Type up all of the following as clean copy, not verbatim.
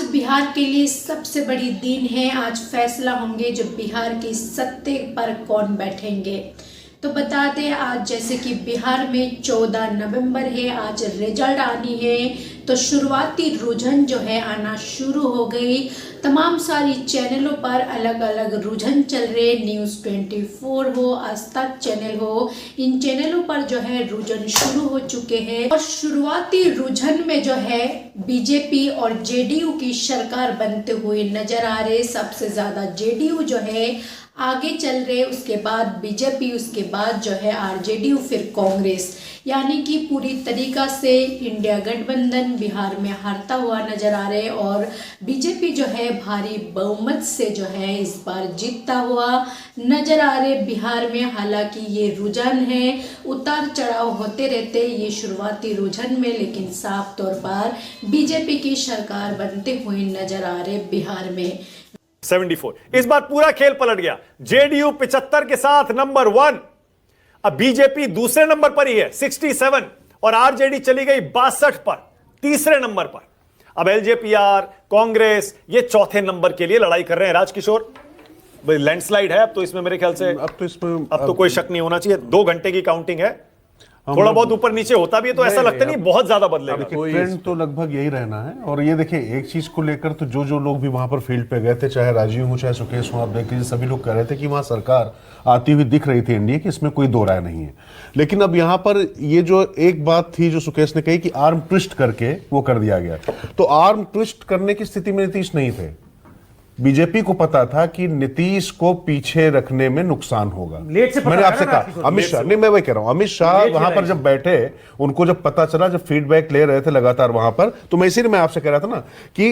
आज बिहार के लिए सबसे बड़ी दिन है। आज फैसला होंगे जो बिहार की सत्ते पर कौन बैठेंगे। तो बता दें आज जैसे कि बिहार में 14 नवंबर है, आज रिजल्ट आनी है। तो शुरुआती रुझान जो है आना शुरू हो गई। तमाम सारी चैनलों पर अलग अलग रुझान चल रहे। न्यूज़ 24 हो, आज तक चैनल हो, इन चैनलों पर जो है रुझान शुरू हो चुके हैं। और शुरुआती रुझान में जो है बीजेपी और जेडीयू की सरकार बनते हुए नजर आ रहे। सबसे ज्यादा जेडीयू जो है आगे चल रहे, उसके बाद बीजेपी, उसके बाद जो है आरजेडी, फिर कांग्रेस, यानी कि पूरी तरीका से इंडिया गठबंधन बिहार में हारता हुआ नजर आ रहे। और बीजेपी जो है भारी बहुमत से जो है इस बार जीतता हुआ नजर आ रहे बिहार में। हालांकि ये रुझान है, उतार चढ़ाव होते रहते ये शुरुआती रुझान में, लेकिन साफ तौर पर बीजेपी की सरकार बनते हुए नजर आ रहे बिहार में। 74 इस बार पूरा खेल पलट गया। जेडीयू 75 के साथ नंबर 1, अब बीजेपी दूसरे नंबर पर ही है 67, और आरजेडी चली गई 62 पर, तीसरे नंबर पर। अब एलजेपीआर, कांग्रेस ये चौथे नंबर के लिए लड़ाई कर रहे हैं। राजकिशोर, लैंडस्लाइड है अब तो इसमें, मेरे ख्याल से अब तो कोई शक नहीं होना चाहिए। 2 घंटे की काउंटिंग है, थोड़ा बहुत ऊपर नीचे होता भी है तो ऐसा लगता नहीं बहुत ज्यादा बदलेगा। ट्रेंड तो लगभग यही रहना है। और ये देखिए, एक चीज को लेकर तो जो लोग भी वहां पर फील्ड पे गए थे, चाहे राजीव हो, चाहे सुकेश हो, आप देख लीजिए, सभी लोग कह रहे थे कि वहां सरकार आती हुई दिख रही थी एनडीए की, इसमें कोई दो राय नहीं है। लेकिन अब यहाँ पर ये जो एक बात थी जो सुकेश ने कही कि आर्म ट्विस्ट करके वो कर दिया गया, तो आर्म ट्विस्ट करने की स्थिति में नीतीश नहीं थे। बीजेपी को पता था कि नीतीश को पीछे रखने में नुकसान होगा। मैंने आपसे कहा, अमित शाह, नहीं मैं वही कह रहा हूं, अमित शाह वहां पर जब बैठे, उनको जब पता चला, जब फीडबैक ले रहे थे लगातार वहां पर, तो मैं इसीलिए मैं आपसे कह रहा था ना कि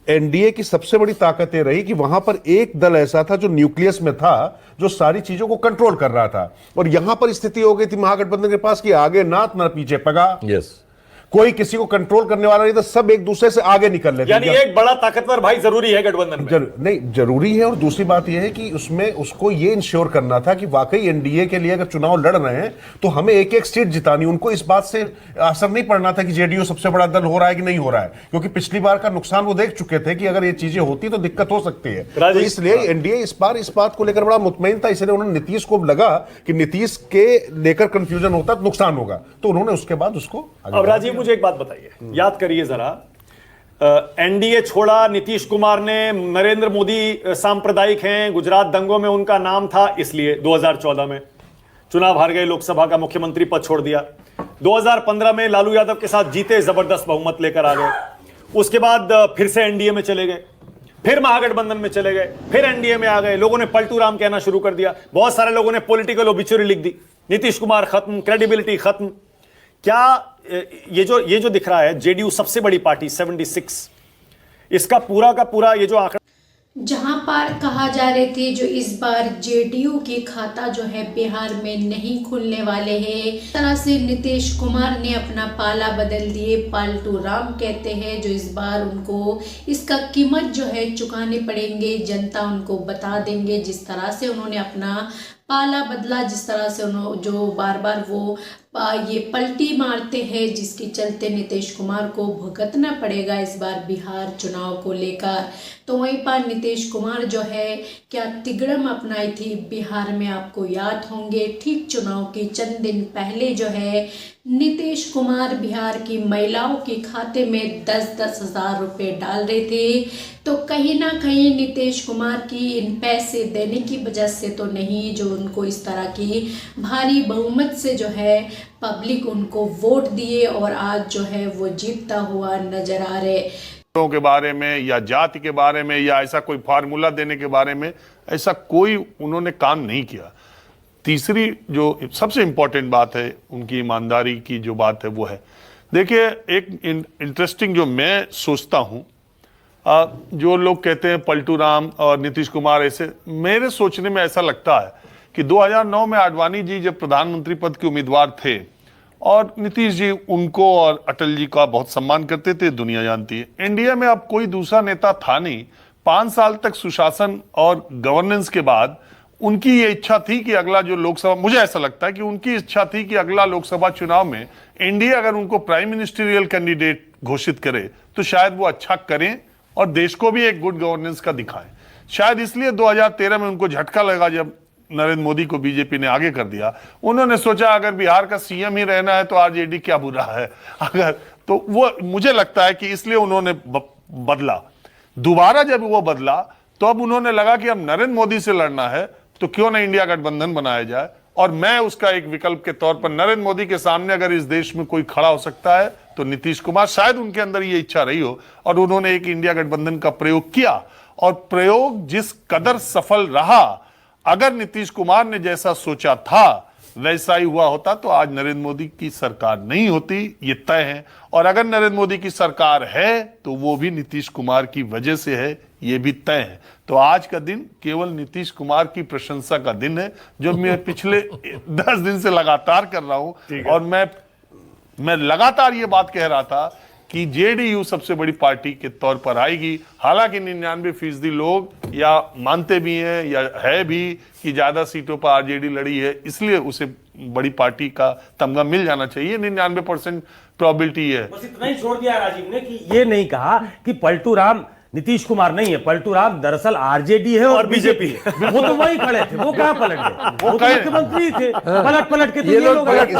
एनडीए की सबसे बड़ी ताकत ये रही कि वहां पर एक दल ऐसा था जो न्यूक्लियस में था, जो सारी चीजों को कंट्रोल कर रहा था। और यहां पर स्थिति हो गई थी महागठबंधन के पास कि आगे नाथ ना पीछे पगा। कोई किसी को कंट्रोल करने वाला नहीं था, सब एक दूसरे से आगे निकल लेते। यानी एक बड़ा ताकतवर भाई जरूरी है गठबंधन में। नहीं, जरूरी है। और दूसरी बात यह है कि उसमें उसको ये इंश्योर करना था कि वाकई एनडीए के लिए अगर चुनाव लड़ रहे हैं तो हमें एक एक सीट जितानी। उनको इस बात से असर नहीं पड़ना था कि जेडीयू सबसे बड़ा दल हो रहा है कि नहीं हो रहा है, क्योंकि पिछली बार का नुकसान वो देख चुके थे कि अगर ये चीजें होती तो दिक्कत हो सकती है। तो इसलिए एनडीए इस बार इस बात को लेकर बड़ा मुतमईन था। इसलिए उन्होंने नीतीश को लगा कि नीतीश के लेकर कंफ्यूजन होता तो नुकसान होगा, तो उन्होंने उसके बाद उसको। अब राजीव, मुझे एक बात बताइए, याद करिए जरा, एनडीए छोड़ा नीतीश कुमार ने, नरेंद्र मोदी सांप्रदायिक हैं, गुजरात दंगों में उनका नाम था, इसलिए 2014 में चुनाव हार गए, लोकसभा का मुख्यमंत्री पद छोड़ दिया। 2015 में लालू यादव के साथ जीते, जबरदस्त बहुमत लेकर आ गए। उसके बाद फिर से एनडीए में चले गए, फिर महागठबंधन में चले गए, फिर एनडीए में आ गए। लोगों ने पलटू राम कहना शुरू कर दिया, बहुत सारे लोगों ने पॉलिटिकल ओबिचुरी लिख दी, नीतीश कुमार खत्म, क्रेडिबिलिटी खत्म। क्या ये जो दिख रहा है, जेडीयू सबसे बड़ी पार्टी 76, इसका पूरा का पूरा ये जो आंकड़ा, जहां पर कहा जा रहे थे जो इस बार जेडीयू के खाता जो है बिहार में नहीं खुलने वाले हैं, इस तरह से नीतीश कुमार ने अपना पाला बदल दिए, पालतू राम कहते हैं, जो इस बार उनको इसका कीमत जो है चुकाने पड़ेंगे, जनता उनको बता देंगे। जिस तरह से उन्होंने अपना पाला बदला, जिस तरह से उन्होंने जो बार बार वो ये पलटी मारते हैं, जिसके चलते नीतीश कुमार को भुगतना पड़ेगा इस बार बिहार चुनाव को लेकर। तो वहीं पर नीतीश कुमार जो है क्या तिगड़म अपनाई थी बिहार में, आपको याद होंगे। ठीक चुनाव के चंद दिन पहले जो है नीतीश कुमार बिहार की महिलाओं के खाते में 10-10 हज़ार रुपये डाल रहे थे। तो कहीं ना कहीं नीतीश कुमार की इन पैसे देने की वजह से तो नहीं, जो उनको इस तरह की भारी बहुमत से जो है पब्लिक उनको वोट दिए और आज जो है वो जीतता हुआ नजर आ रहे। के बारे में या जाति के बारे में या ऐसा कोई फार्मूला देने के बारे में ऐसा कोई उन्होंने काम नहीं किया। तीसरी जो सबसे इंपॉर्टेंट बात है, उनकी ईमानदारी की जो बात है वो है, देखिए एक इंटरेस्टिंग जो मैं सोचता हूँ, जो लोग कहते हैं पलटू राम और नीतीश कुमार, ऐसे मेरे सोचने में ऐसा लगता है कि 2009 में आडवाणी जी जब प्रधानमंत्री पद के उम्मीदवार थे और नीतीश जी उनको और अटल जी का बहुत सम्मान करते थे, दुनिया जानती है। इंडिया में अब कोई दूसरा नेता था नहीं। 5 साल तक सुशासन और गवर्नेंस के बाद उनकी ये इच्छा थी कि अगला जो लोकसभा, मुझे ऐसा लगता है कि उनकी इच्छा थी कि अगला लोकसभा चुनाव में इंडिया अगर उनको प्राइम मिनिस्टरियल कैंडिडेट घोषित करे तो शायद वो अच्छा करें और देश को भी एक गुड गवर्नेंस का दिखाएं। शायद इसलिए 2013 में उनको झटका लगा जब नरेंद्र मोदी को बीजेपी ने आगे कर दिया। उन्होंने सोचा अगर बिहार का सीएम ही रहना है तो आरजेडी क्या बुरा है, अगर तो वो मुझे लगता है कि इसलिए उन्होंने बदला। दोबारा जब वो बदला तो अब उन्होंने लगा कि अब नरेंद्र मोदी से लड़ना है तो क्यों ना इंडिया गठबंधन बनाया जाए, और मैं उसका एक विकल्प के तौर पर नरेंद्र मोदी के सामने अगर इस देश में कोई खड़ा हो सकता है तो नीतीश कुमार, शायद उनके अंदर ये इच्छा रही हो और उन्होंने एक इंडिया गठबंधन का प्रयोग किया, और प्रयोग जिस कदर सफल रहा, अगर नीतीश कुमार ने जैसा सोचा था वैसा ही हुआ होता तो आज नरेंद्र मोदी की सरकार नहीं होती, ये तय है। और अगर नरेंद्र मोदी की सरकार है तो वो भी नीतीश कुमार की वजह से है, ये भी तय है। तो आज का दिन केवल नीतीश कुमार की प्रशंसा का दिन है, जो मैं पिछले 10 दिन से लगातार कर रहा हूं, और मैं लगातार ये बात कह रहा था कि जेडीयू सबसे बड़ी पार्टी के तौर पर आएगी। हालांकि 99% लोग या मानते भी हैं या है भी कि ज्यादा सीटों पर आरजेडी लड़ी है, इसलिए उसे बड़ी पार्टी का तमगा मिल जाना चाहिए। 99% प्रोबेबिलिटी है। बस इतना ही छोड़ दिया राजीव ने कि ये नहीं कहा कि पलटू राम नीतीश कुमार नहीं है, पलटू राम दरअसल आरजेडी है और बीजेपी है। वो तो वही खड़े थे, वो कहां पलट गए? वो तो मुख्यमंत्री थे, पलट के तो ये लोग पलट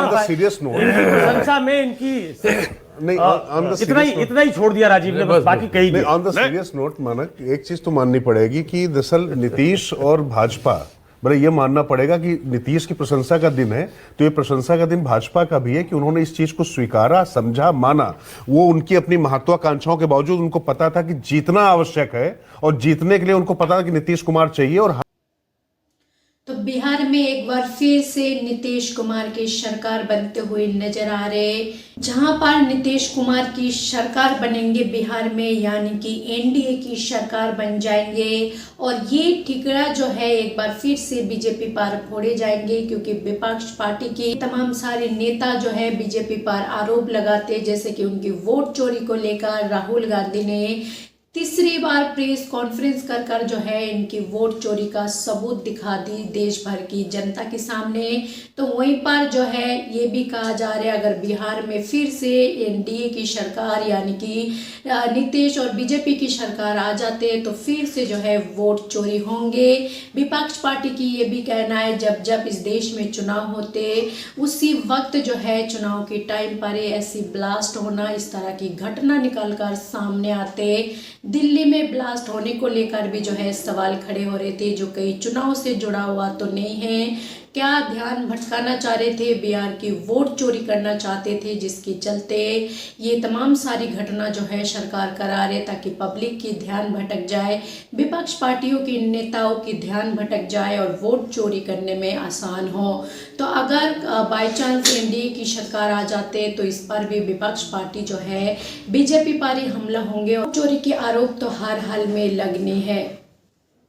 के सीरियस नोट प्रशंसा में इनकी इतना ही छोड़ दिया राजीव ने, बस बाकी कही नहीं। ऑन द सीरियस नोट मानक एक चीज तो माननी पड़ेगी कि दरअसल नीतीश और भाजपा, बड़े ये मानना पड़ेगा कि नीतीश की प्रशंसा का दिन है तो ये प्रशंसा का दिन भाजपा का भी है कि उन्होंने इस चीज को स्वीकारा, समझा, माना। वो उनकी अपनी महत्वाकांक्षाओं के बावजूद उनको पता था कि जीतना आवश्यक है और जीतने के लिए उनको पता था कि नीतीश कुमार चाहिए। और तो बिहार में एक बार फिर से नीतीश कुमार की सरकार बनते हुए नजर आ रहे, जहां पर नीतीश कुमार की सरकार बनेंगे बिहार में, यानी कि एनडीए की सरकार बन जाएंगे, और ये ठिकरा जो है एक बार फिर से बीजेपी पर फोड़े जाएंगे, क्योंकि विपक्ष पार्टी के तमाम सारे नेता जो है बीजेपी पर आरोप लगाते, जैसे कि उनकी वोट चोरी को लेकर राहुल गांधी ने तीसरी बार प्रेस कॉन्फ्रेंस कर जो है इनकी वोट चोरी का सबूत दिखा दी देश भर की जनता के सामने। तो वहीं पर जो है ये भी कहा जा रहा है अगर बिहार में फिर से एनडीए की सरकार यानी कि नीतीश और बीजेपी की सरकार आ जाते तो फिर से जो है वोट चोरी होंगे। विपक्ष पार्टी की ये भी कहना है जब इस देश में चुनाव होते उसी वक्त जो है चुनाव के टाइम पर ऐसी ब्लास्ट होना, इस तरह की घटना निकल कर सामने आते। दिल्ली में ब्लास्ट होने को लेकर भी जो है सवाल खड़े हो रहे थे, जो कई चुनाव से जुड़ा हुआ तो नहीं है। क्या ध्यान भटकाना चाह रहे थे, बिहार की वोट चोरी करना चाहते थे, जिसके चलते ये तमाम सारी घटना जो है सरकार करा रहे ताकि पब्लिक की ध्यान भटक जाए, विपक्ष पार्टियों के नेताओं की ध्यान भटक जाए और वोट चोरी करने में आसान हो। तो अगर बाय चांस एनडीए की सरकार आ जाते तो इस पर भी विपक्ष पार्टी जो है बीजेपी पर ही हमला होंगे और चोरी के आरोप तो हर हाल में लगने हैं।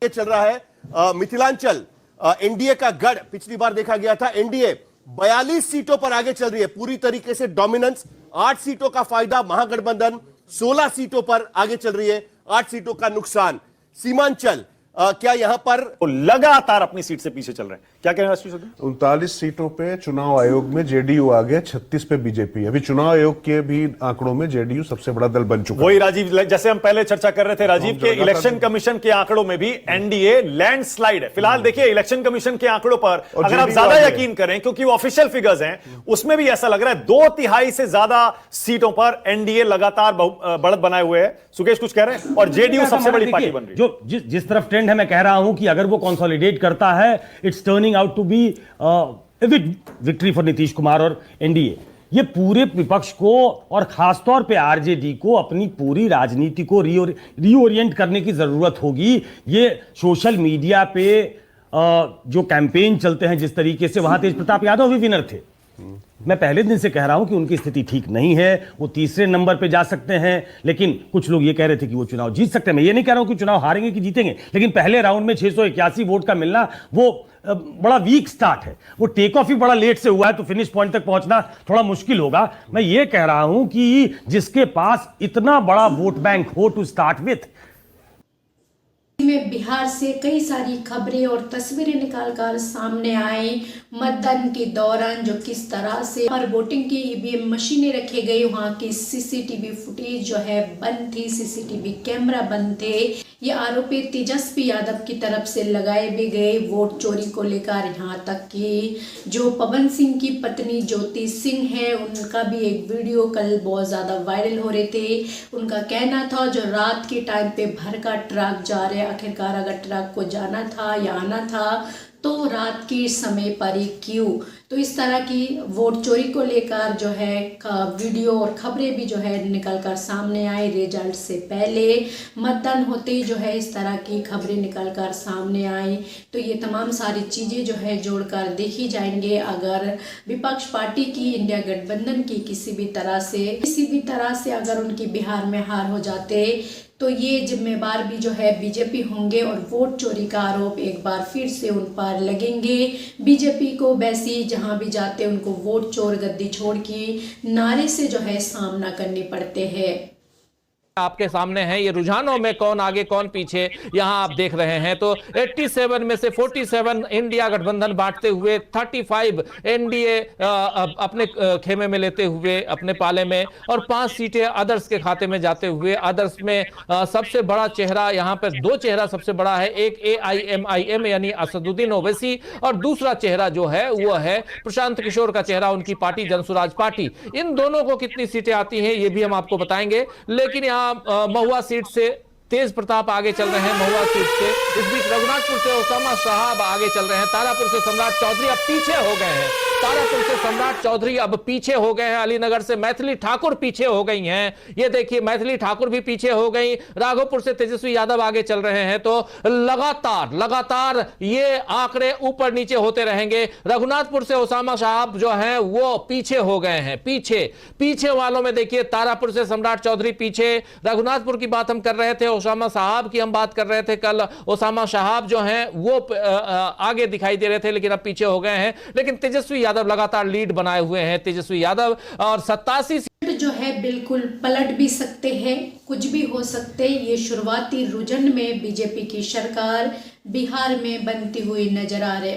ये चल रहा है मिथिलांचल एनडीए का गढ़। पिछली बार देखा गया था एनडीए 42 सीटों पर आगे चल रही है, पूरी तरीके से डोमिनेंस। 8 सीटों का फायदा महागठबंधन, 16 सीटों पर आगे चल रही है, 8 सीटों का नुकसान। सीमांचल क्या यहां पर लगातार अपनी सीट से पीछे चल रहे हैं, क्या कह रहे हैं? 39 सीटों पे चुनाव आयोग में जेडीयू आ गया, 36 पे बीजेपी। अभी चुनाव आयोग के भी आंकड़ों में जेडीयू सबसे बड़ा दल बन चुका है। वही राजीव, जैसे हम पहले चर्चा कर रहे थे राजीव के इलेक्शन कमीशन के आंकड़ों में भी एनडीए लैंडस्लाइड है। फिलहाल देखिए इलेक्शन कमीशन के आंकड़ों पर अगर आप ज्यादा यकीन करें, क्योंकि वो ऑफिशियल फिगर्स हैं, उसमें भी ऐसा लग रहा है 2/3 से ज्यादा सीटों पर एनडीए लगातार बढ़त बनाए हुए है। सुकेश कुछ कह रहे हैं, और जेडीयू सबसे बड़ी पार्टी बन रही है। जो जिस तरफ ट्रेंड है, मैं कह रहा हूं कि अगर वो कंसोलिडेट करता है, it's turning out to be victory for Nitish Kumar और एनडीए। ये पूरे विपक्ष को और खासतौर पे आरजेडी को अपनी पूरी राजनीति को रीओरिएंट करने की जरूरत होगी। ये सोशल मीडिया पे जो कैंपेन चलते हैं जिस तरीके से, वहां तेज प्रताप यादव भी विनर थे। मैं पहले दिन से कह रहा हूं कि उनकी स्थिति ठीक नहीं है, वो तीसरे नंबर पे जा सकते हैं, लेकिन कुछ लोग ये कह रहे थे कि वो चुनाव जीत सकते हैं। मैं ये नहीं कह रहा हूं कि चुनाव हारेंगे कि जीतेंगे, लेकिन पहले राउंड में 681 वोट का मिलना वो बड़ा वीक स्टार्ट है। वो टेक ऑफ ही बड़ा लेट से हुआ है, तो फिनिश पॉइंट तक पहुंचना थोड़ा मुश्किल होगा। मैं ये कह रहा हूं कि जिसके पास इतना बड़ा वोट बैंक हो टू स्टार्ट विथ, में बिहार से कई सारी खबरें और तस्वीरें निकालकर सामने आई मतदान के दौरान जो किस तरह से पर वोटिंग की ईवीएम मशीनें रखी गई, वहां की सीसीटीवी फुटेज जो है बंद थी, सीसीटीवी कैमरा बंद थे। ये आरोपी तेजस्वी यादव की तरफ से लगाए भी गए वोट चोरी को लेकर, यहाँ तक कि जो पवन सिंह की पत्नी ज्योति सिंह है उनका भी एक वीडियो कल बहुत ज़्यादा वायरल हो रहे थे। उनका कहना था जो रात के टाइम पे भर का ट्रक जा रहे, आखिरकार अगर ट्रक को जाना था या आना था तो रात के समय पर ही क्यों। तो इस तरह की वोट चोरी को लेकर जो है वीडियो और खबरें भी जो है निकल कर सामने आई। रिजल्ट से पहले मतदान होते ही जो है इस तरह की खबरें निकल कर सामने आई। तो ये तमाम सारी चीज़ें जो है जोड़कर देखी जाएंगे। अगर विपक्ष पार्टी की इंडिया गठबंधन की किसी भी तरह से अगर उनकी बिहार में हार हो जाते तो ये जिम्मेवार भी जो है बीजेपी होंगे और वोट चोरी का आरोप एक बार फिर से उन पर लगेंगे। बीजेपी को वैसे जहां भी जाते उनको वोट चोर गद्दी छोड़ के नारे से जो है सामना करने पड़ते हैं। आपके सामने है ये रुझानों में कौन आगे कौन पीछे यहां आप देख रहे हैं। तो 87 में से 47 इंडिया गठबंधन बांटते हुए 35 एनडीए अपने खेमे में लेते हुए अपने पाले में और 5 सीटें अदर्स के खाते में जाते हुए। अदर्स में सबसे बड़ा चेहरा यहाँ पर 2 चेहरा सबसे बड़ा है, एक AIMIM यानी असदुद्दीन ओवैसी और दूसरा चेहरा जो है वो है प्रशांत किशोर का चेहरा, उनकी पार्टी जनसुराज पार्टी। इन दोनों को कितनी सीटें आती हैं ये भी हम आपको बताएंगे। लेकिन यहाँ महुआ सीट से तेज प्रताप आगे चल रहे हैं, महुआ सीट से। इस बीच रघुनाथपुर से ओसामा साहब आगे चल रहे हैं, तारापुर से सम्राट चौधरी अब पीछे हो गए हैं, तारापुर से सम्राट चौधरी अब पीछे हो गए हैं, अलीनगर से मैथिली ठाकुर पीछे हो गई हैं। ये देखिए मैथिली ठाकुर भी पीछे हो गई, राघोपुर से तेजस्वी यादव आगे चल रहे हैं। तो लगातार ये आंकड़े ऊपर नीचे होते रहेंगे। रघुनाथपुर से ओसामा साहब जो हैं वो पीछे हो गए हैं, पीछे वालों में देखिए तारापुर से सम्राट चौधरी पीछे। रघुनाथपुर की बात हम कर रहे थे, ओसामा साहब की हम बात कर रहे थे कल। ओसामा साहब जो हैं वो आगे दिखाई दे रहे थे लेकिन अब पीछे हो गए हैं। लेकिन तेजस्वी यादव लगातार लीड बनाए हुए हैं, तेजस्वी यादव। और 87 सीट जो है बिल्कुल पलट भी सकते हैं, कुछ भी हो सकते। ये शुरुआती रुझान में बीजेपी की सरकार बिहार में बनती हुई नजर आ रही।